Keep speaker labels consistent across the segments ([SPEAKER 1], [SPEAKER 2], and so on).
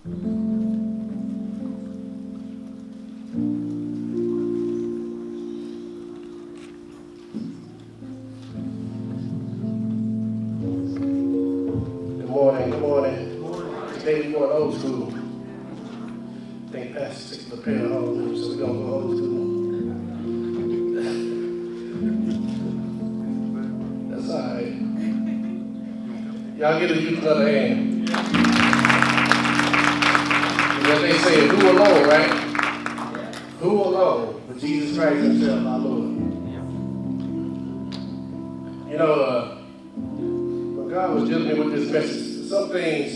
[SPEAKER 1] Good morning, good morning. Today we're going old school. I think Pastor took the pair home, so we're going to go old school. That's all right. Y'all give the youth another hand. And as they say, who alone, right? Who alone? But Jesus Christ himself, our Lord. You know, when God was dealing with this message, some things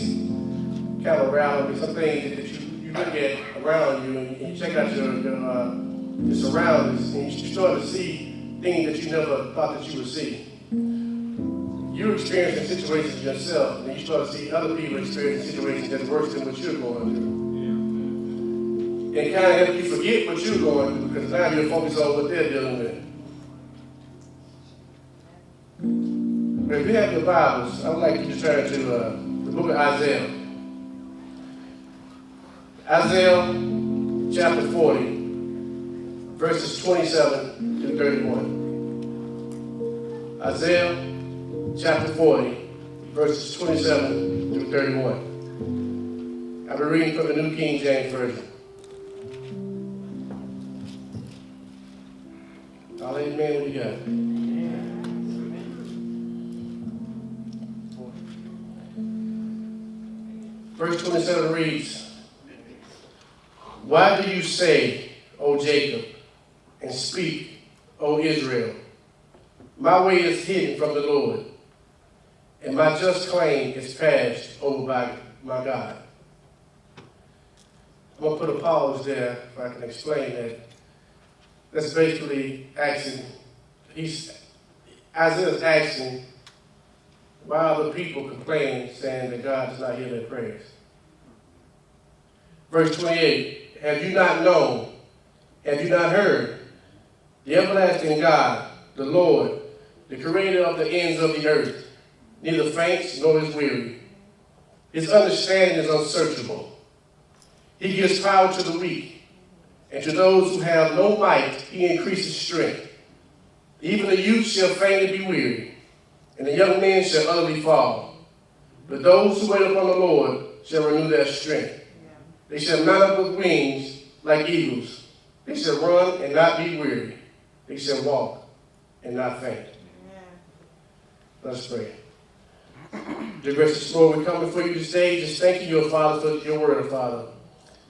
[SPEAKER 1] kind of around me, some things that you look at around you and you check out your surroundings and you start to see things that you never thought that you would see. You're experiencing situations yourself and you start to see other people experiencing situations that's worse than what you're going through. And kind of help you forget what you're going through because now you're focused on what they're dealing with. But if you have your Bibles, I would like you to turn to the book of Isaiah. Isaiah chapter 40, verses 27 through 31. Isaiah chapter 40, verses 27 through 31. I'll be reading from the New King James Version. I'll let you man what you got. Verse 27 reads, "Why do you say, O Jacob, and speak, O Israel, my way is hidden from the Lord, and my just claim is passed over by my God." I'm going to put a pause there if I can explain that. That's basically asking, Isaiah's asking, why are the people complaining, saying that God does not hear their prayers? Verse 28, "Have you not known? Have you not heard? The everlasting God, the Lord, the creator of the ends of the earth, neither faints nor is weary. His understanding is unsearchable. He gives power to the weak, and to those who have no might, he increases strength. Even the youth shall faint and be weary, and the young men shall utterly fall. But those who wait upon the Lord shall renew their strength. They shall mount up with wings like eagles. They shall run and not be weary. They shall walk and not faint." Let's pray. Dear gracious Lord, we come before you today just thanking you, Father, for your word, Father.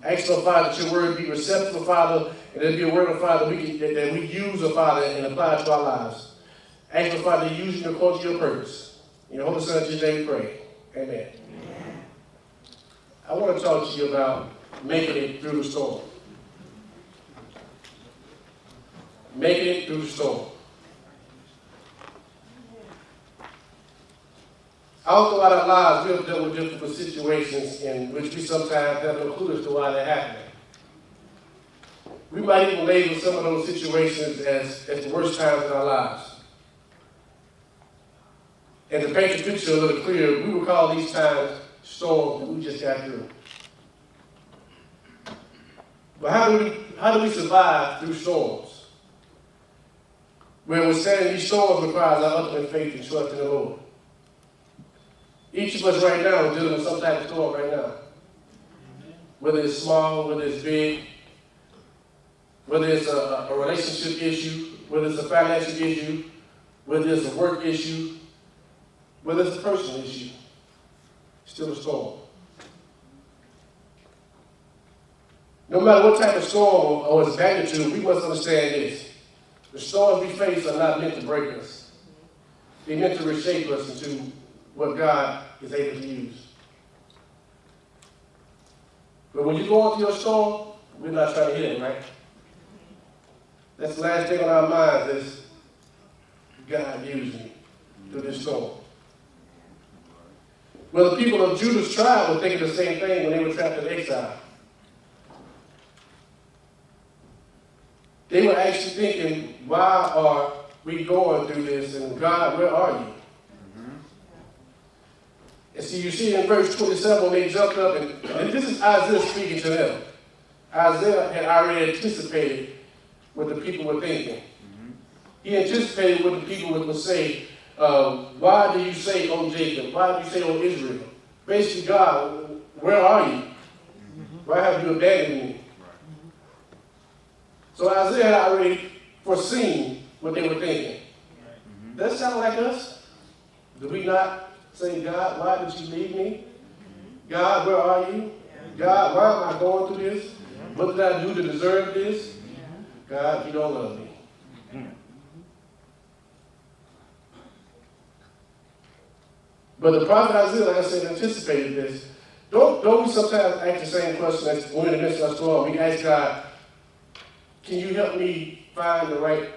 [SPEAKER 1] I ask, Father, that your word be receptive, Father, and that it be a word, Father, that we use, Father, and apply it to our lives. I ask, Father, to use it according to your purpose. In your Holy Son, Jesus' name we pray. Amen. I want to talk to you about making it through the storm. Making it through the storm. All throughout our lives, we have dealt with difficult situations in which we sometimes have no clue as to why they're happening. We might even label some of those situations as the worst times in our lives. And to paint the picture a little clearer, we would call these times storms that we just got through. But how do we survive through storms? Where we're saying these storms requires our ultimate faith and trust in the Lord. Each of us right now is dealing with some type of storm right now. Whether it's small, whether it's big, whether it's a relationship issue, whether it's a financial issue, whether it's a work issue, whether it's a personal issue, still a storm. No matter what type of storm or its magnitude, we must understand this. The storms we face are not meant to break us. They're meant to reshape us into what God is able to use. But when you go into your storm, we're not trying to hit it, right? That's the last thing on our minds is God used me through this storm. Well, the people of Judah's tribe were thinking the same thing when they were trapped in exile. They were actually thinking, why are we going through this? And God, where are you? And see, you see in verse 27 when they jumped up, and this is Isaiah speaking to them. Isaiah had already anticipated what the people were thinking. He anticipated what the people would say. Why do you say, O Jacob? Why do you say, O Israel? Basically, God, where are you? Why have you abandoned me? So Isaiah had already foreseen what they were thinking. Does that sound like us? Do we not say, God, why did you leave me? God, where are you? God, why am I going through this? What did I do to deserve this? God, you don't love me. But the prophet Isaiah, like I said, anticipated this. Don't we sometimes ask the same question as when in the midst of a storm? We ask God, can you help me find the right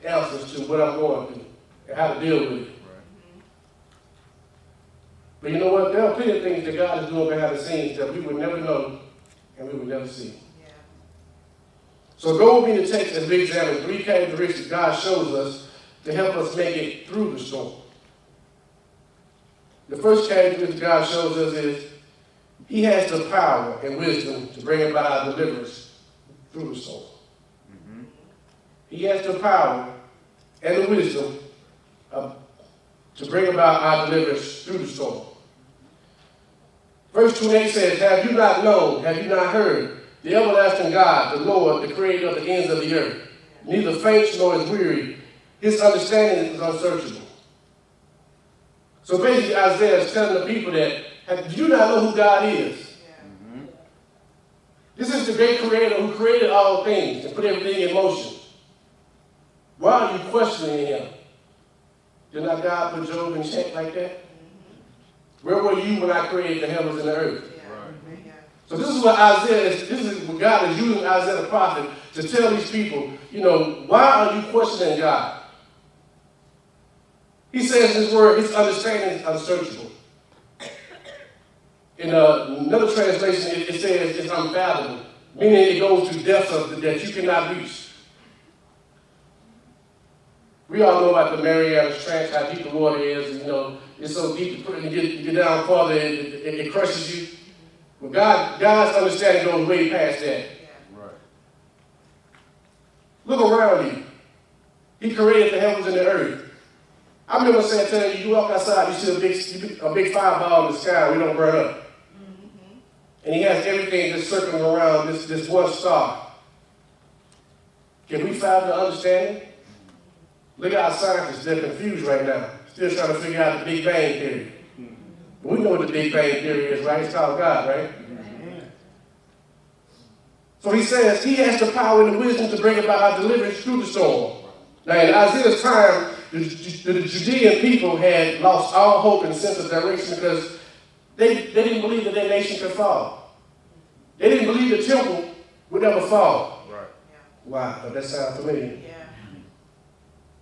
[SPEAKER 1] answers to what I'm going through and how to deal with it? But you know what? There are plenty of things that God is doing behind the scenes that we would never know and we would never see. Yeah. So go with me to text as we examine 3 characteristics God shows us to help us make it through the storm. The first characteristic God shows us is He has the power and wisdom to bring about our deliverance through the storm. He has the power and the wisdom to bring about our deliverance through the storm. Verse 28 says, have you not known, have you not heard, the everlasting God, the Lord, the creator of the ends of the earth, neither faints nor is weary. His understanding is unsearchable. So basically Isaiah is telling the people that, do you not know who God is? This is the great creator who created all things and put everything in motion. Why are you questioning him? Did not God put Job in check like that? Where were you when I created the heavens and the earth? Yeah. So this is what God is using Isaiah the prophet to tell these people, why are you questioning God? He says in his word, his understanding is unsearchable. In another translation, it says it's unfathomable, meaning it goes to depths that you cannot reach. We all know about the Mariana Trench, how deep the water is. It's so deep, you get down farther, it crushes you. But God's understanding goes way past that. Right. Look around you. He created the heavens and the earth. I remember telling you walk outside, you see a big fireball in the sky, we don't burn up. And he has everything just circling around this one star. Can we find the understanding? Look at our scientists, they're confused right now. Still trying to figure out the Big Bang Theory. But we know what the Big Bang Theory is, right? It's called God, right? So he says he has the power and the wisdom to bring about our deliverance through the storm. Now in Isaiah's time, the Judean people had lost all hope and sense of direction because they didn't believe that their nation could fall. They didn't believe the temple would ever fall. Right. Wow, but that sounds familiar. Yeah.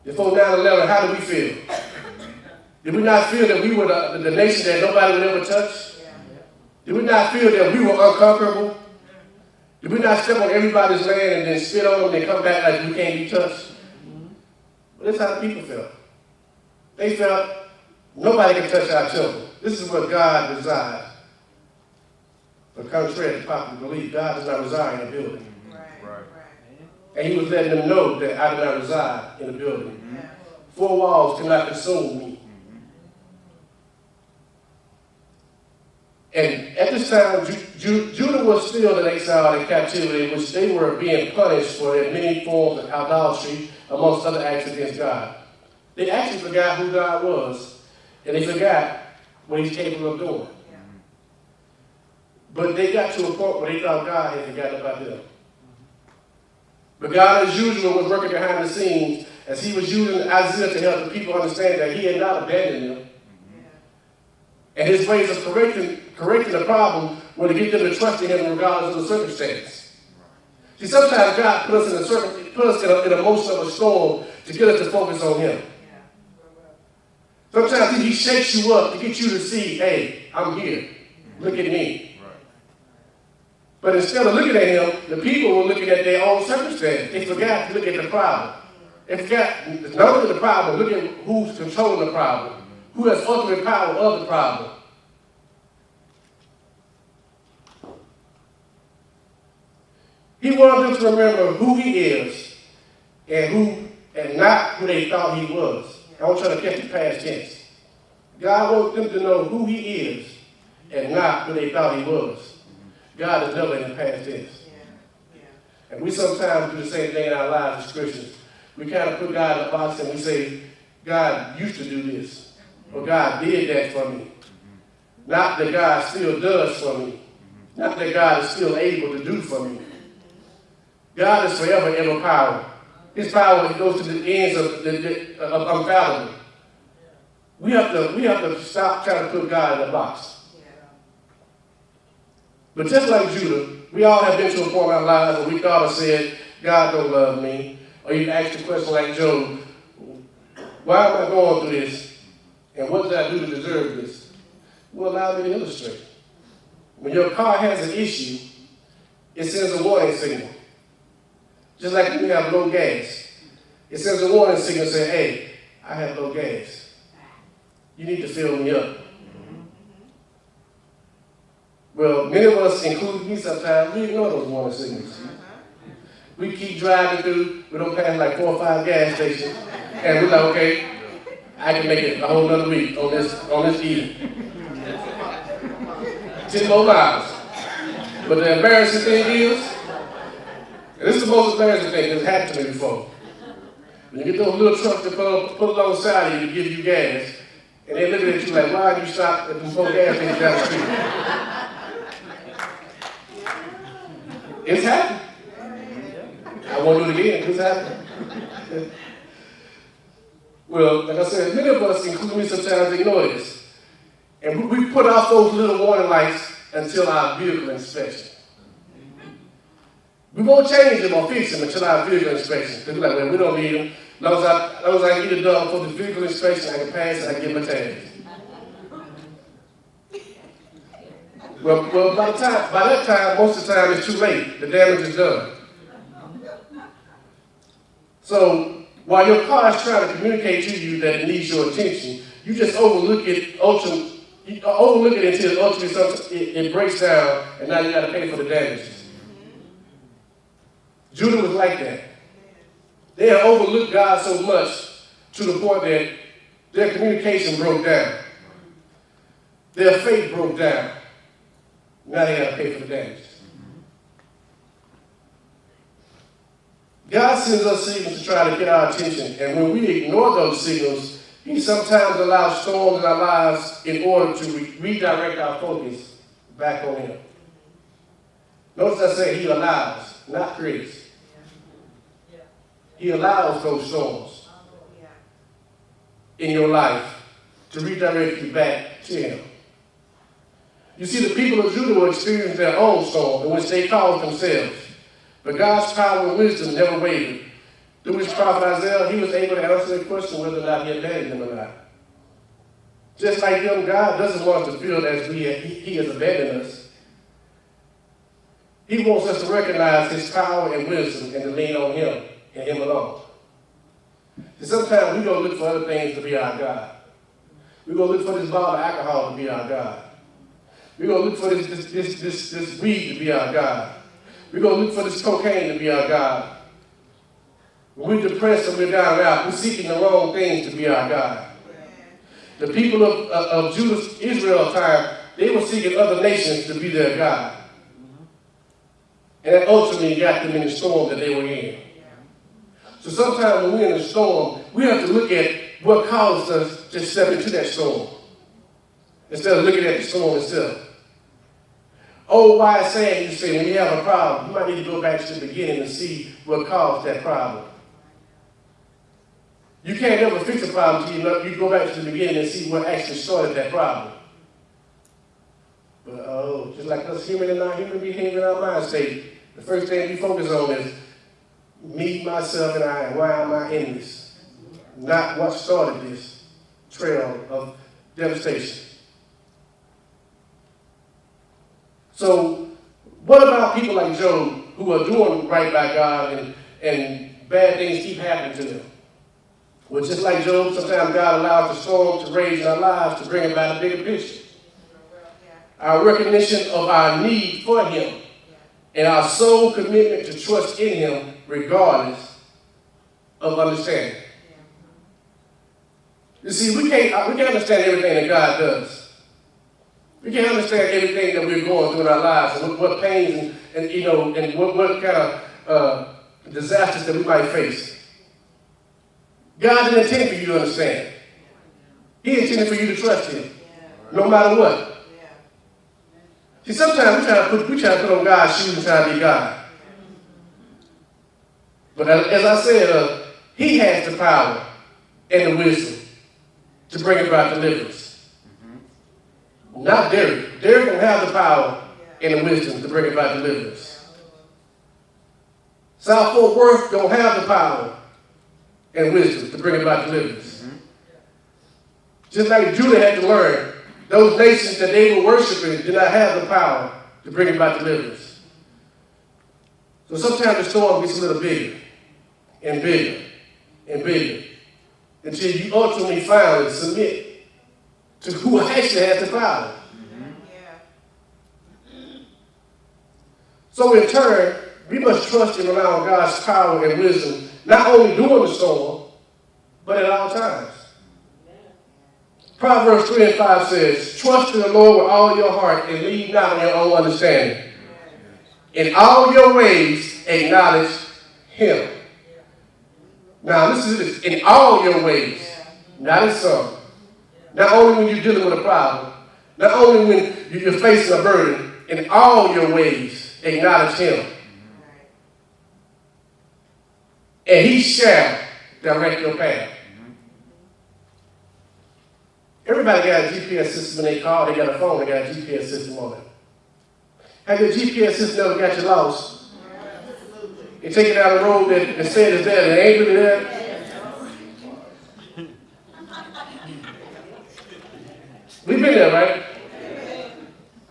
[SPEAKER 1] Before 9/11, how did we feel? Did we not feel that we were the nation that nobody would ever touch? Yeah. Did we not feel that we were unconquerable? Did we not step on everybody's land and then spit on them and come back like we can't be touched? But that's how the people felt. They felt nobody can touch our temple. This is what God resides. But contrary to popular belief, God does not reside in a building. Right. And he was letting them know that I do not reside in a building. Mm-hmm. 4 walls cannot consume me. And at this time, Judah was still in exile and captivity, in which they were being punished for their many forms of idolatry, amongst other acts against God. They actually forgot who God was, and they forgot what he's capable of doing. Yeah. But they got to a point where they thought God had forgotten about them. But God, as usual, was working behind the scenes as he was using Isaiah to help the people understand that he had not abandoned them. And his ways of correcting the problem were to get them to trust in him regardless of the circumstance. See, sometimes God put us in a motion of a storm to get us to focus on him. Sometimes he shakes you up to get you to see, hey, I'm here. Look at me. But instead of looking at him, the people were looking at their own circumstance. They forgot to look at the problem. They forgot not only the problem, look at who's controlling the problem, who has ultimate power of the problem. He wanted them to remember who he is and not who they thought he was. I want you to catch the past tense. God wants them to know who he is and not who they thought he was. God is never in the past tense. And we sometimes do the same thing in our lives as Christians. We kind of put God in a box and we say, God used to do this, or God did that for me. Not that God still does for me. Not that God is still able to do for me. God is forever ever power. His power goes to the ends of unfathomable. We have to stop trying to put God in a box. But just like Judah, we all have been to a point in our lives where we thought or said, God don't love me. Or you ask the question like Job, why am I going through this? And what did I do to deserve this? Well, allow me to illustrate. When your car has an issue, it sends a warning signal. Just like when you have low gas. It sends a warning signal saying, hey, I have low gas. You need to fill me up. Well, many of us, including me sometimes, we ignore those warning signals. We keep driving through, we don't pass like 4 or 5 gas stations, and we're like, okay, I can make it a whole nother week on this evening. 10 more miles. But the embarrassing thing is, and this is the most embarrassing thing that's happened to me before. When you get those little trucks that pull alongside of you to give you gas, and they're looking at you like, why did you stop at the 4 gas stations down the street? It's happened. I won't do it again. It's happened. Well, like I said, many of us, including me sometimes, ignore this. And we put off those little warning lights until our vehicle inspection. We won't change them or fix them until our vehicle inspection. Because we're like, well, we don't need them. As long as I get it done for the vehicle inspection, I can pass it, I can get my tags. Well, by that time, most of the time, it's too late. The damage is done. So, while your car is trying to communicate to you that it needs your attention, you just overlook it until ultimately it breaks down, and now you got to pay for the damages. Judah was like that. They had overlooked God so much to the point that their communication broke down. Their faith broke down. Now they got to pay for the damages. God sends us signals to try to get our attention, and when we ignore those signals, He sometimes allows storms in our lives in order to redirect our focus back on Him. Notice I say He allows, not creates. He allows those storms in your life to redirect you back to Him. You see, the people of Judah were experiencing their own storm in which they caused themselves. But God's power and wisdom never wavered. Through his prophet Isaiah, he was able to answer the question whether or not he abandoned them or not. Just like them, God doesn't want us to feel as he has abandoned us. He wants us to recognize his power and wisdom and to lean on him and him alone. And sometimes we go look for other things to be our God. We go look for this bottle of alcohol to be our God. We go look for this weed to be our God. We go look for this cocaine to be our God. When we're depressed and we're down and out, we're seeking the wrong things to be our God. The people of Judah's Israel time, they were seeking other nations to be their God. And that ultimately got them in the storm that they were in. So sometimes when we're in a storm, we have to look at what caused us to step into that storm, instead of looking at the storm itself. Old wise saying, you say, when you have a problem, you might need to go back to the beginning and see what caused that problem. You can't ever fix a problem until you go back to the beginning and see what actually started that problem. But just like us human in our human behavior in our mind state, the first thing we focus on is me, myself, and I, and why am I in this? Not what started this trail of devastation. So, what about people like Job who are doing right by God and bad things keep happening to them? Well, just like Job, sometimes God allows the storm to rage in our lives to bring about a bigger picture. Our recognition of our need for him and our sole commitment to trust in him regardless of understanding. You see, we can't understand everything that God does. We can't understand everything that we're going through in our lives and what pains and what kind of disasters that we might face. God didn't intend for you to understand. He intended for you to trust him, no matter what. See, sometimes we try to put on God's shoes and try to be God. But as I said, he has the power and the wisdom to bring about deliverance. Not Derrick. Derrick don't have the power and the wisdom to bring about deliverance. South Fort Worth don't have the power and wisdom to bring about deliverance. Just like Judah had to learn, those nations that they were worshiping did not have the power to bring about deliverance. So sometimes the storm gets a little bigger and bigger and bigger until you ultimately finally submit to who actually has the power. So in turn, we must trust and rely on God's power and wisdom, not only during the storm, but at all times. Proverbs 3:5 says, trust in the Lord with all your heart and lean not on your own understanding. In all your ways, acknowledge him. Now, listen to this. In all your ways, not in some. Not only when you're dealing with a problem, not only when you're facing a burden, in all your ways, acknowledge him. And he shall direct your path. Everybody got a GPS system when they call. They got a phone. They got a GPS system on it. Have your GPS system ever got you lost? You take it down the road that said it's there and it ain't really there. We've been there, right?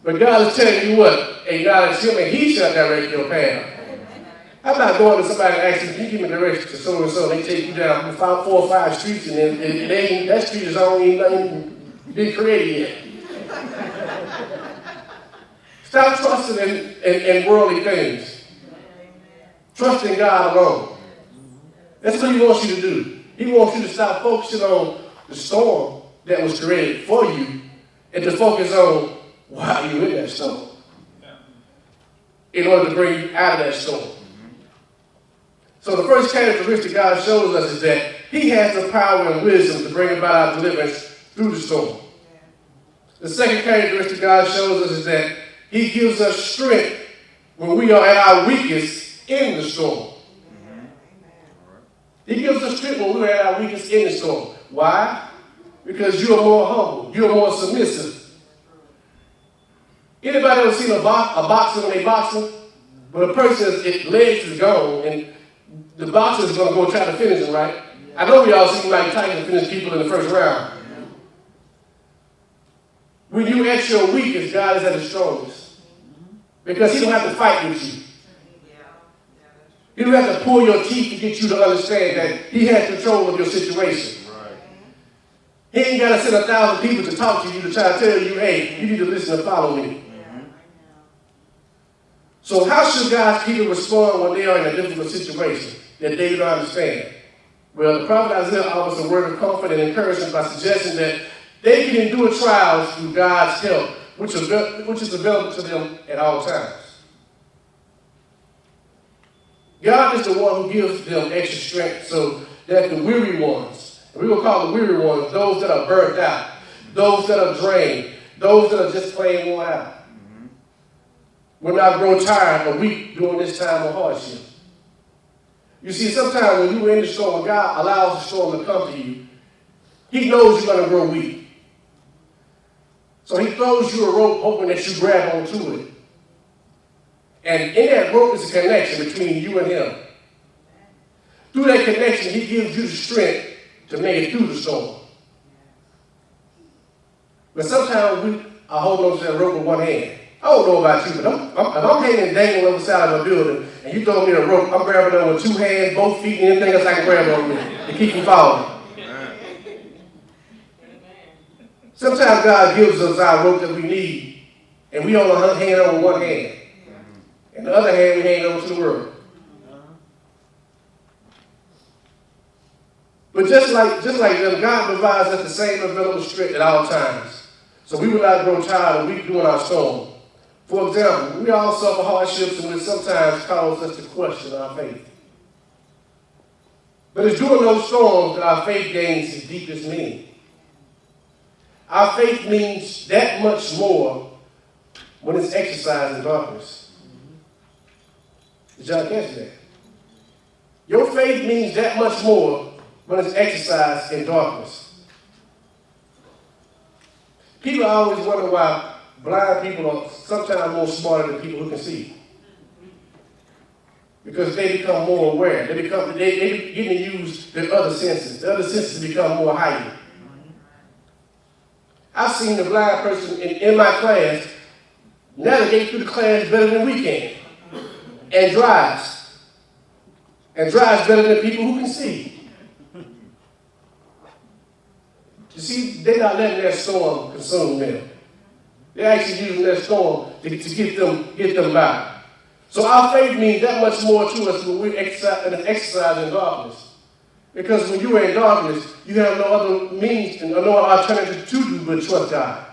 [SPEAKER 1] But God is telling you what? Acknowledge him and he shall direct your path. How about going to somebody and asking, can you give me directions to so and so? They take you down 4 or 5 streets and then that street is only nothing been created yet. Stop trusting in worldly things. Trust in God alone. That's what he wants you to do. He wants you to stop focusing on the storm that was created for you and to focus on why you're in that storm in order to bring you out of that storm. So the first characteristic God shows us is that he has the power and wisdom to bring about our deliverance through the storm. The second characteristic God shows us is that he gives us strength when we are at our weakest in the storm. He gives us strength when we're at our weakest in the storm. Why? Because you are more humble. You are more submissive. Anybody ever seen a boxer when they boxing? When a person's legs is gone and the boxer is going to go try to finish him, right? I know we all see Mike Tyson finish people in the first round. When you're at your weakest, God is at his strongest. Because he don't have to fight with you. He don't have to pull your teeth to get you to understand that he has control of your situation. Right. He ain't got to send 1,000 people to talk to you to try to tell you, hey, you need to listen and follow me. So how should God's people respond when they are in a difficult situation that they don't understand? Well, the prophet Isaiah offers a word of comfort and encouragement by suggesting that they can endure trials through God's help, which is available to them at all times. God is the one who gives them extra strength so that the weary ones, and we will call the weary ones those that are burnt out, those that are drained, those that are just plain worn out, will not grow tired or weak during this time of hardship. You see, sometimes when you're in the storm, when God allows the storm to come to you, he knows you're going to grow weak. So he throws you a rope hoping that you grab onto it. And in that rope is a connection between you and him. Through that connection, he gives you the strength to make it through the storm. But sometimes I hold on to that rope with one hand. I don't know about you, but if I'm hanging dangling on the side of a building and you throw me a rope, I'm grabbing on with 2 hands, both feet, and anything else I can grab on me to keep me falling. Sometimes God gives us our rope that we need, and we only hang on with one hand. And the other hand, we hand over to the world. But just like them, God provides us the same available strength at all times. So we will not grow tired or weak during our storm. For example, we all suffer hardships and which sometimes cause us to question our faith. But it's during those storms that our faith gains its deepest meaning. Our faith means that much more when it's exercised in darkness. Did y'all catch that? Your faith means that much more when it's exercised in darkness. People always wonder why blind people are sometimes more smarter than people who can see. Because they become more aware. They begin to use their other senses. The other senses become more heightened. I've seen the blind person in my class navigate through the class better than we can. And drives. And drives better than people who can see. You see, they're not letting that storm consume them. They're actually using that storm to get them by. So our faith means that much more to us when we're exercising in darkness. Because when you are in darkness, you have no other means and no alternative to do but trust God.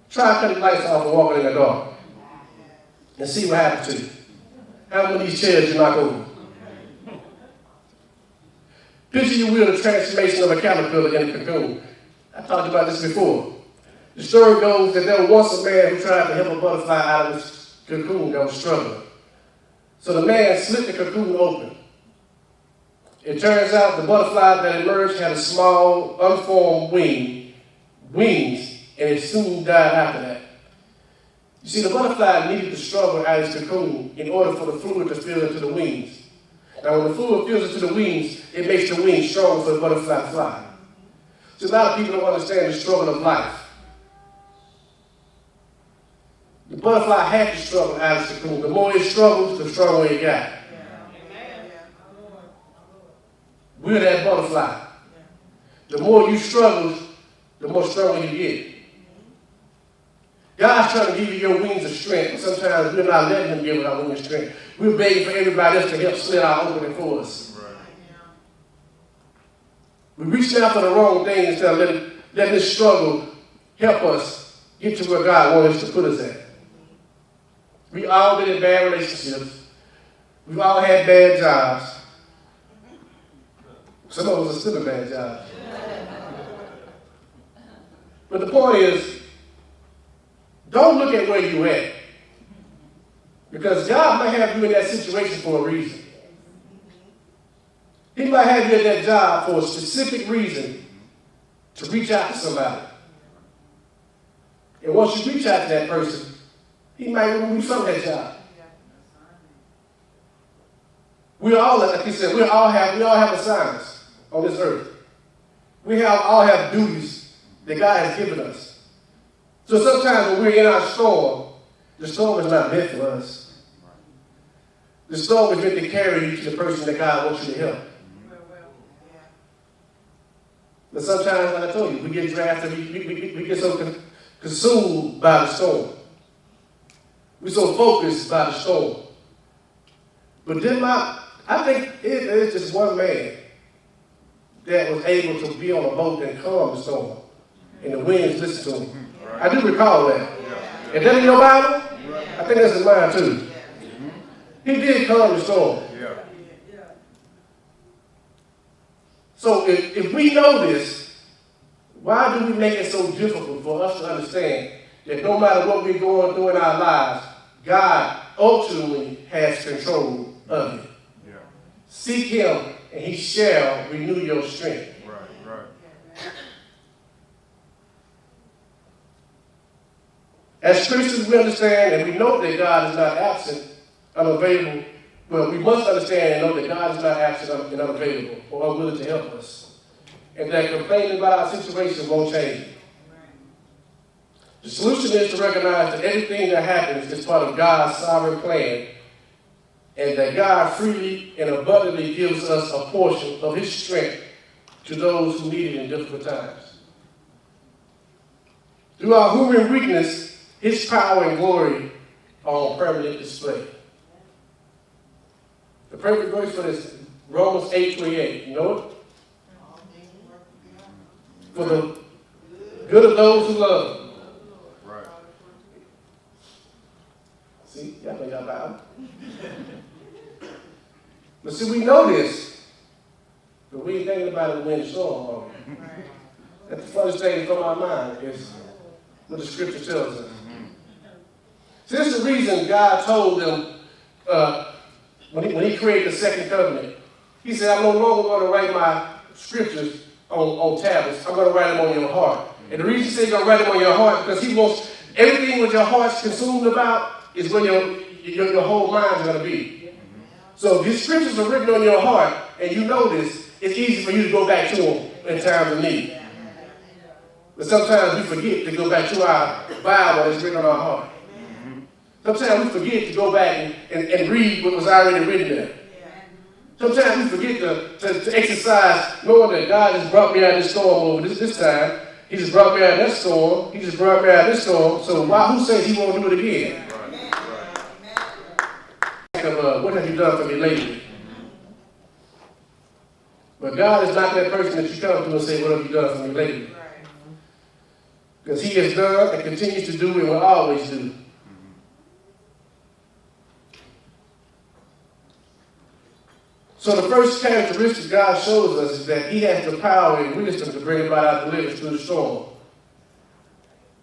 [SPEAKER 1] Try cutting lights off and walking in the dark. And see what happens to you. How many of these chairs you knock over? Picture you will the transformation of a caterpillar in a cocoon. I talked about this before. The story goes that there was once a man who tried to help a butterfly out of his cocoon that was struggling. So the man slit the cocoon open. It turns out the butterfly that emerged had a small, unformed wings, and it soon died after that. You see, the butterfly needed to struggle out of its cocoon in order for the fluid to fill into the wings. Now, when the fluid fills into the wings, it makes the wings stronger for the butterfly to fly. So a lot of people don't understand the struggle of life. The butterfly had to struggle out of its cocoon. The more it struggles, the stronger it got. We're that butterfly. The more you struggle, the more stronger you get. God's trying to give you your wings of strength, but sometimes we're not letting him give us our wings of strength. We're begging for everybody else to help slit our opening for us. Right. We're reaching out for the wrong thing instead of letting this struggle help us get to where God wants us to put us at. We all been in bad relationships. We've all had bad jobs. Some of us are still in bad jobs. But the point is, don't look at where you're at. Because God might have you in that situation for a reason. He might have you at that job for a specific reason to reach out to somebody. And once you reach out to that person, he might remove you from that job. We all, like he said, we all have assignments on this earth. We all have duties that God has given us. So sometimes when we're in our storm, the storm is not meant for us. The storm is meant to carry you to the person that God wants you to help. But sometimes, like I told you, we get drafted, we get so consumed by the storm. We're so focused by the storm. But then I think it's just one man that was able to be on a boat and calm the storm. And the winds listened to him. I do recall that. Is that in your Bible? I think that's in mine too. He did calm the storm. So if we know this, why do we make it so difficult for us to understand that no matter what we're going through in our lives, God ultimately has control of it? Seek him and he shall renew your strength. As Christians, we understand and we know that God is not absent, unavailable, but we must understand and know that God is not absent and unavailable or unwilling to help us. And that complaining about our situation won't change it. The solution is to recognize that everything that happens is part of God's sovereign plan and that God freely and abundantly gives us a portion of his strength to those who need it in difficult times. Through our human weakness, his power and glory on permanent display. The perfect verse for this, Romans 8:28. You know it? For the good of those who love him.
[SPEAKER 2] Right.
[SPEAKER 1] See, y'all know y'all Bible. But see, we know this, but we ain't thinking about it when it's storm. That's the first thing from our mind is what the scripture tells us. So this is the reason God told them when he created the second covenant. He said, I'm no longer going to write my scriptures on tablets. I'm going to write them on your heart. And the reason he said he's going to write them on your heart because he wants everything what your heart's consumed about is where your whole mind's going to be. So if these scriptures are written on your heart and you know this, it's easy for you to go back to them in times of need. But sometimes we forget to go back to our Bible that's written on our heart. Sometimes we forget to go back and read what was already written there. Sometimes we forget to exercise knowing that God has brought me out of this storm over this time. He just brought me out of that storm. He just brought me out of this storm. So who says he won't do it again? What have you done for me lately? But God is not that person that you come to and say, what have you done for me lately? Because he has done and continues to do and will always do. So the first characteristic God shows us is that he has the power and wisdom to bring about our deliverance through the storm.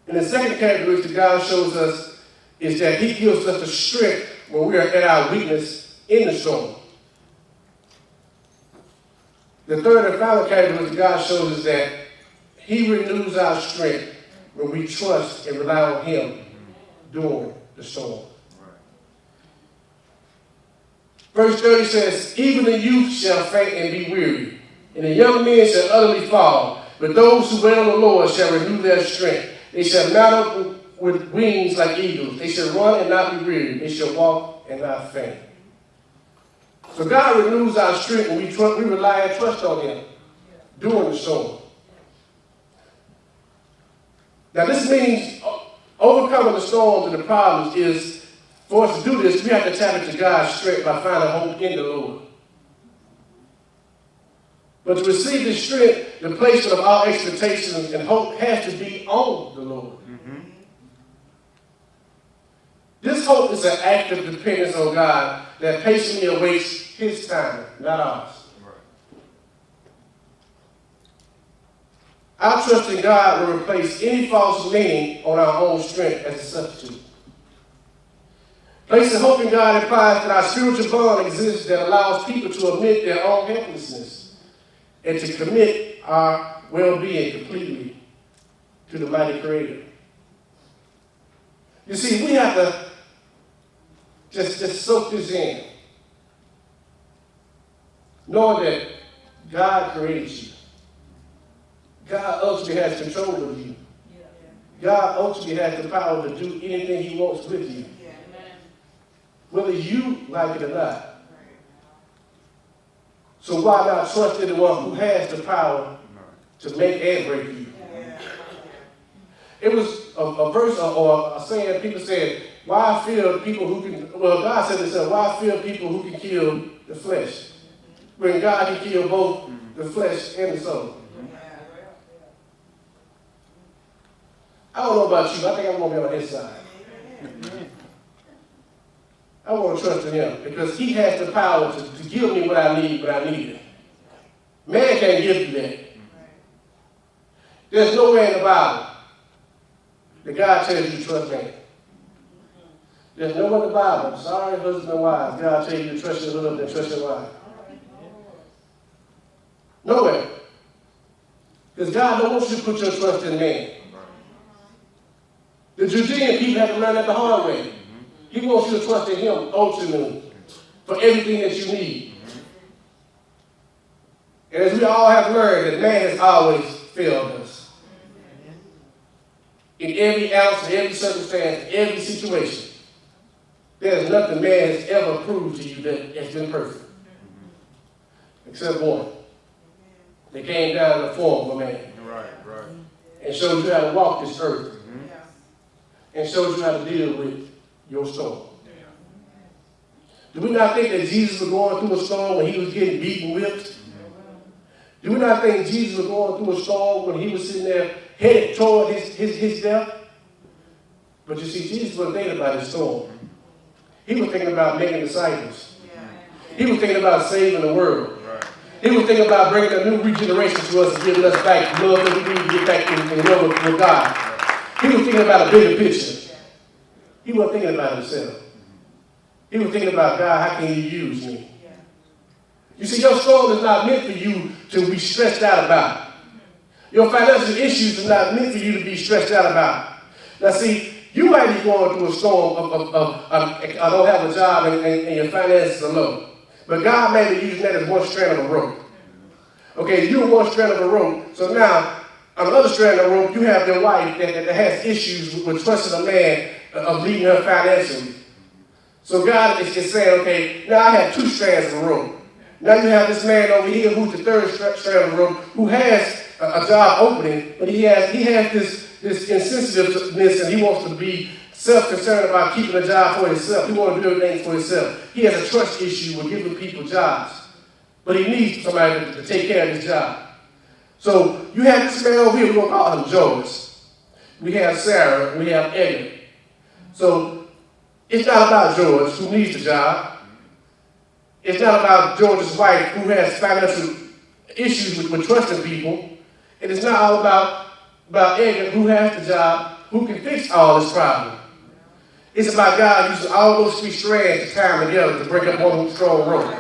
[SPEAKER 1] And the second characteristic God shows us is that he gives us the strength when we are at our weakness in the storm. The third and final characteristic God shows us that he renews our strength when we trust and rely on him during the storm. Verse 30 says, even the youth shall faint and be weary, and the young men shall utterly fall. But those who wait on the Lord shall renew their strength. They shall mount up with wings like eagles. They shall run and not be weary. They shall walk and not faint. So God renews our strength when we rely and trust on him during the storm. Now this means overcoming the storms and the problems is, for us to do this, we have to tap into God's strength by finding hope in the Lord. But to receive this strength, the placement of all expectations and hope has to be on the Lord. This hope is an act of dependence on God that patiently awaits his time, not ours. Our trust in God will replace any false leaning on our own strength as a substitute. Placing hope in God implies that our spiritual bond exists that allows people to admit their own helplessness and to commit our well-being completely to the mighty Creator. You see, we have to just soak this in, knowing that God created you. God ultimately has control of you. God ultimately has the power to do anything he wants with you, whether you like it or not. So why not trust in the one who has the power to make and break you? It was a verse or a saying people said, why fear people who can, well, God said this, why fear people who can kill the flesh? When God can kill both the flesh and the soul. I don't know about you, but I think I'm going to be on his side. I want to trust in him because he has the power to give me what I need when I need it. Man can't give you that. There's nowhere in the Bible that God tells you to trust man. There's nowhere in the Bible, sorry husbands and wives, God tells you to trust your husband and trust your wife. Nowhere. Because God don't want you to put your trust in man. The Judean people had to learn that the hard way. He wants you to trust in him ultimately for everything that you need. And as we all have learned, that man has always failed us. In every ounce, in every circumstance, in every situation. There's nothing man has ever proved to you that has been perfect. Except one. They came down in the form of a man.
[SPEAKER 2] Right.
[SPEAKER 1] And showed you how to walk this earth. And showed you how to deal with your storm. Do we not think that Jesus was going through a storm when he was getting beaten, whipped? Do we not think Jesus was going through a storm when he was sitting there headed toward his death? But you see, Jesus wasn't thinking about his storm. He was thinking about making disciples. He was thinking about saving the world. He was thinking about bringing a new regeneration to us and giving us back the love that we need to get back in love with God. He was thinking about a bigger picture. He wasn't thinking about himself. He was thinking about, God, how can you use me? You see, your storm is not meant for you to be stressed out about. Your financial issues are not meant for you to be stressed out about. Now see, you might be going through a storm of I don't have a job and your finances are low. But God may be using that as one strand of a rope. Okay, you're one strand of a rope. So now, on the other strand of the rope, you have your wife that has issues with trusting a man of leading her financially. So God is saying, okay, now I have two strands of a rope. Now you have this man over here who's the third strand of the rope, who has a job opening, but he has this insensitiveness, and he wants to be self-concerned about keeping a job for himself. He wants to do everything for himself. He has a trust issue with giving people jobs, but he needs somebody to take care of his job. So you have this man over here, we're going to call him George. We have Sarah, we have Eddie. So it's not about George, who needs the job. It's not about George's wife, who has financial issues with trusting people. And it's not all about Edgar, who has the job, who can fix all this problem. It's about God using all those three strands to tie them together to break up one strong rope.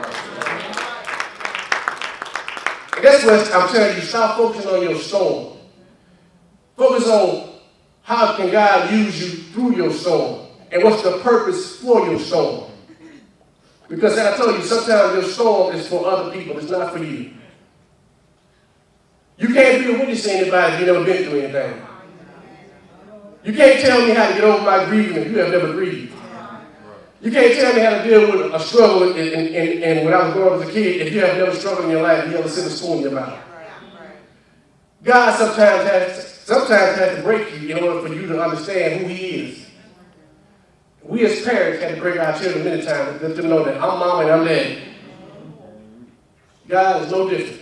[SPEAKER 1] And that's what I'm telling you, stop focusing on your storm. Focus on how can God use you through your storm, and what's the purpose for your storm. Because as I told you, sometimes your storm is for other people, it's not for you. You can't be a witness to anybody if you've never been through anything. You can't tell me how to get over my grieving if you have never grieved. You can't tell me how to deal with a struggle and when I was growing up as a kid if you have never struggled in your life and you ever sit a spoon in your mouth. God sometimes has to break you in order for you to understand who he is. We as parents had to break our children many times to let them know that I'm mom and I'm daddy. God is no different.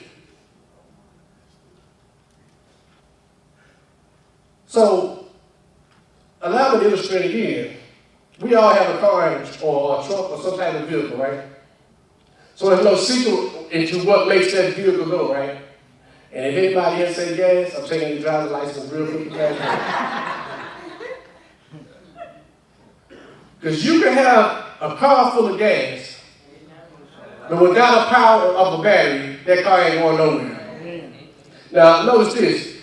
[SPEAKER 1] So, allow me to illustrate again. We all have a car or a truck or some type of vehicle, right? So there's no secret into what makes that vehicle go, right? And if anybody here say gas, I'm taking your driver's license real quick. Because you can have a car full of gas, but without the power of a battery, that car ain't going nowhere. Now, notice this.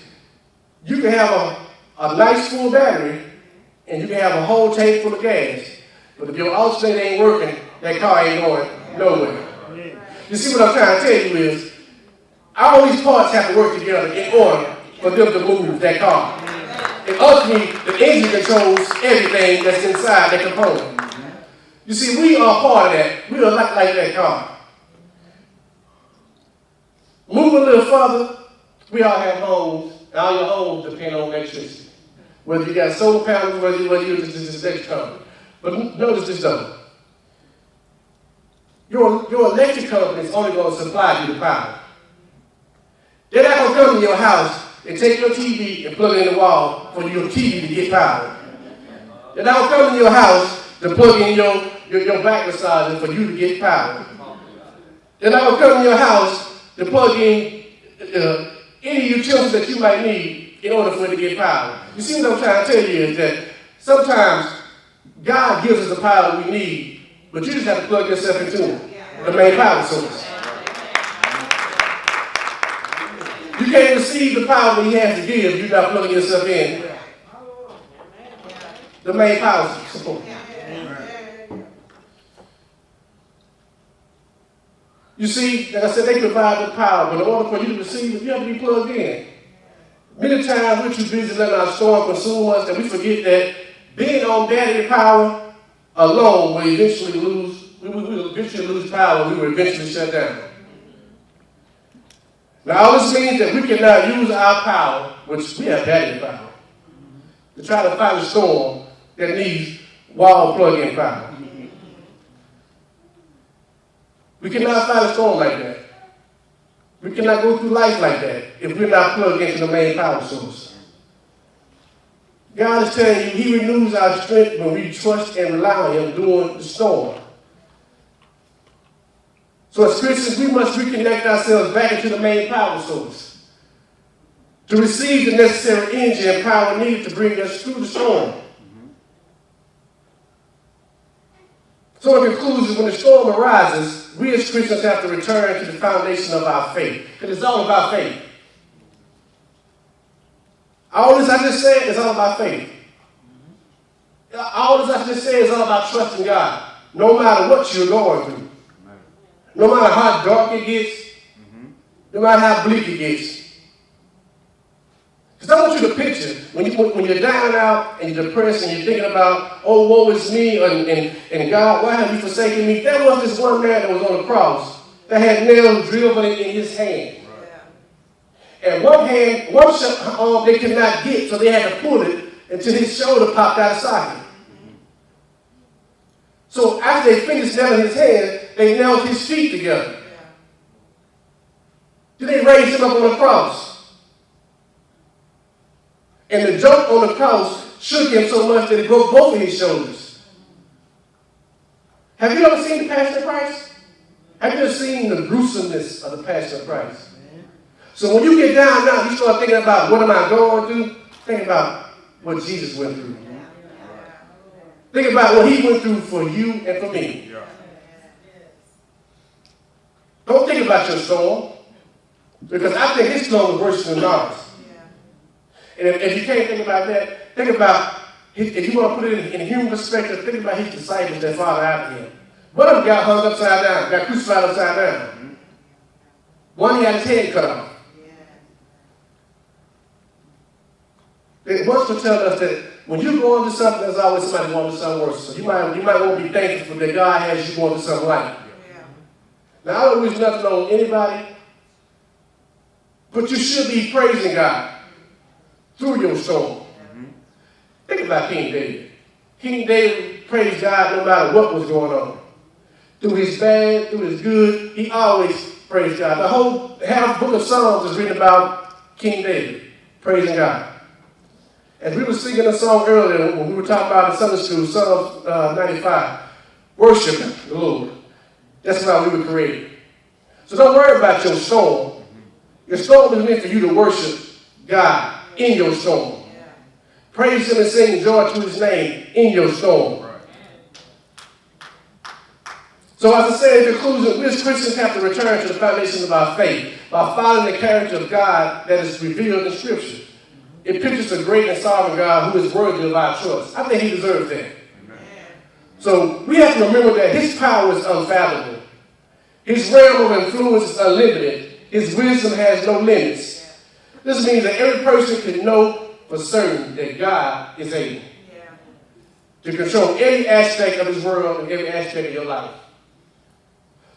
[SPEAKER 1] You can have a nice full battery, and you can have a whole tank full of gas, but if your alternator ain't working, that car ain't going nowhere. You see what I'm trying to tell you is, all these parts have to work together in order for them to move that car. And ultimately, the engine controls everything that's inside that component. You see, we are part of that. We are like that car. Move a little further, we all have homes, and all your homes depend on electricity. Whether you got solar panels, whether you're just electric company. But notice this though. Your electric company is only going to supply you the power. They're not going to come to your house and take your TV and plug it in the wall for your TV to get power. They're not going to come to your house to plug in your back massager for you to get power. They're not going to come to your house to plug in any utilities that you might need in order for it to get power. You see what I'm trying to tell you is that sometimes God gives us the power we need, but you just have to plug yourself into the main power source. You can't receive the power that he has to give if you're not plugging yourself in the main power source. You see, like I said, they provide the power, but in order for you to receive it, you have to be plugged in. Many times we're too busy letting our storm consume us that we forget that being on battery power alone will eventually lose power. We will eventually shut down. Now all this means that we cannot use our power, which we have battery power, to try to fight a storm that needs wall plug-in power. We cannot fight a storm like that. We cannot go through life like that if we're not plugged into the main power source. God is telling you he renews our strength when we trust and rely on him during the storm. So as Christians, we must reconnect ourselves back into the main power source to receive the necessary energy and power needed to bring us through the storm. So in conclusion, when the storm arises, we as Christians have to return to the foundation of our faith. Because it's all about faith. All this I just said is all about faith. All this I just said is all about trusting God, no matter what you're going through. No matter how dark it gets, no matter how bleak it gets. Because I want you to picture, when you're down out and you're depressed and you're thinking about, oh, woe is me, and God, why have you forsaken me? There was this one man that was on the cross that had nails drilled in his hand. Right. And one arm they could not get, so they had to pull it until his shoulder popped out of socket. So after they finished nailing his hand, they nailed his feet together. Then they raised him up on the cross. And the joke on the cross shook him so much that it broke both of his shoulders. Have you ever seen the Passion of Christ? Have you ever seen the gruesomeness of the Passion of Christ? So when you get down now, you start thinking about what am I going through? Think about what Jesus went through. Think about what he went through for you and for me. Don't think about your storm, because I think his storm is worse than ours. And if you can't think about that, think about, if you want to put it in a human perspective, think about his disciples that followed after him. One of them got hung upside down, got crucified upside down. One, he had his head cut off. It wants to tell us that when you go into something, there's always somebody going to something worse. So you might want to be thankful that God has you going to something like it. Now, I don't wish nothing on anybody, but you should be praising God through your storm. Think about King David. King David praised God no matter what was going on. Through his bad, through his good, he always praised God. The whole half book of Psalms is written about King David praising God. As we were singing a song earlier, when we were talking about in Sunday school, Psalm 95, worship the Lord. That's why we were created. So don't worry about your storm. Your storm is meant for you to worship God in your storm. Praise him and sing joy to his name in your storm. So as I said in conclusion, we as Christians have to return to the foundation of our faith by following the character of God that is revealed in Scripture. It pictures a great and sovereign God who is worthy of our trust. I think he deserves that. Amen. So we have to remember that his power is unfathomable. His realm of influence is unlimited. His wisdom has no limits. This means that every person can know for certain that God is able to control every aspect of his world and every aspect of your life.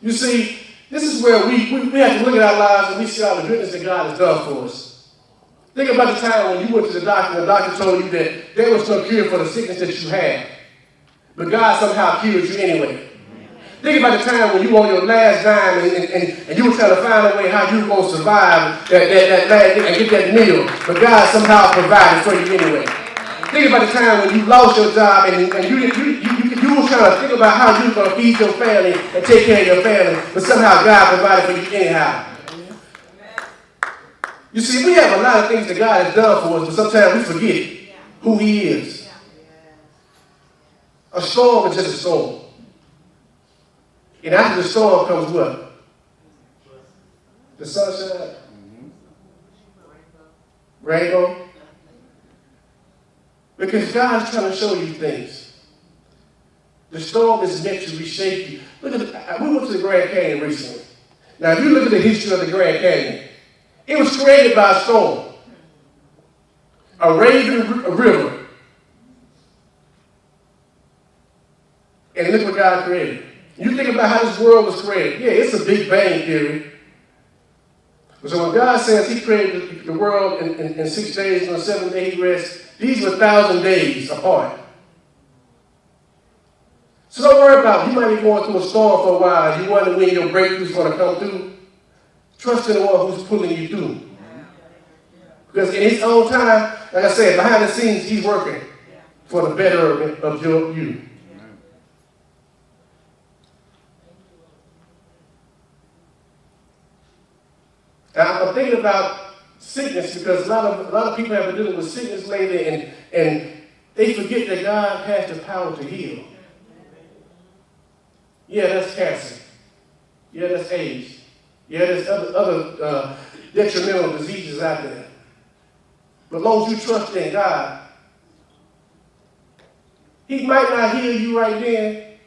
[SPEAKER 1] You see, this is where we have to look at our lives and we see all the goodness that God has done for us. Think about the time when you went to the doctor and the doctor told you that there was no cure for the sickness that you had. But God somehow cured you anyway. Think about the time when you were on your last dime and you were trying to find a way how you were going to survive that last and get that meal. But God somehow provided for you anyway. Think about the time when you lost your job and you were trying to think about how you were going to feed your family and take care of your family. But somehow God provided for you anyhow. You see, we have a lot of things that God has done for us, but sometimes we forget who he is. A storm is just a storm. And after the storm comes what? The sunshine? Rainbow? Because God's trying to show you things. The storm is meant to reshape you. We went to the Grand Canyon recently. Now, if you look at the history of the Grand Canyon, it was created by a storm. A raging river. And look what God created. You think about how this world was created. Yeah, it's a Big Bang theory. So when God says he created the world in 6 days, and on the 7th day he rests, these were 1,000 days apart. So don't worry about it. You might be going through a storm for a while and you wonder when your breakthrough is going to come through. Trust in the one who's pulling you through. Because in his own time, like I said, behind the scenes, he's working for the betterment of you. Now, I'm thinking about sickness because a lot of people have been dealing with sickness lately, and they forget that God has the power to heal. Yeah, that's cancer. Yeah, that's AIDS. Yeah, there's other detrimental diseases out there. But as long as you trust in God, he might not heal you right then.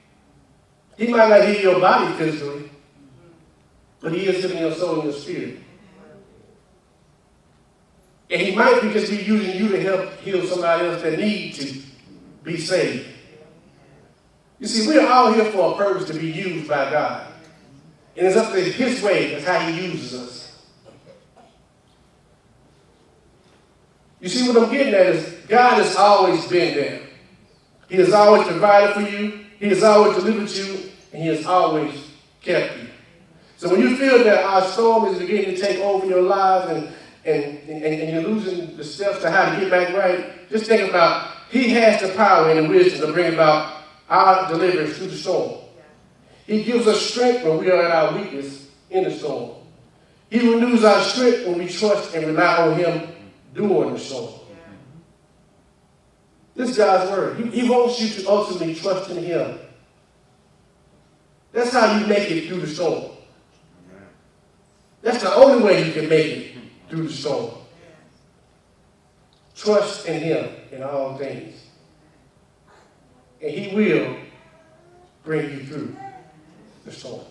[SPEAKER 1] He might not heal your body physically, but he is healing your soul and your spirit. And he might just be using you to help heal somebody else that needs to be saved. You see, we're all here for a purpose to be used by God. And it's up to his way, that's how he uses us. You see, what I'm getting at is God has always been there. He has always provided for you. He has always delivered you. And he has always kept you. So when you feel that our storm is beginning to take over your lives and you're losing the steps to how to get back right, just think about he has the power and the wisdom to bring about our deliverance through the storm. He gives us strength when we are at our weakest in the storm. He renews our strength when we trust and rely on him during the storm. This is God's word. He wants you to ultimately trust in him. That's how you make it through the storm. That's the only way you can make it through the storm. Trust in him in all things. And he will bring you through the storm.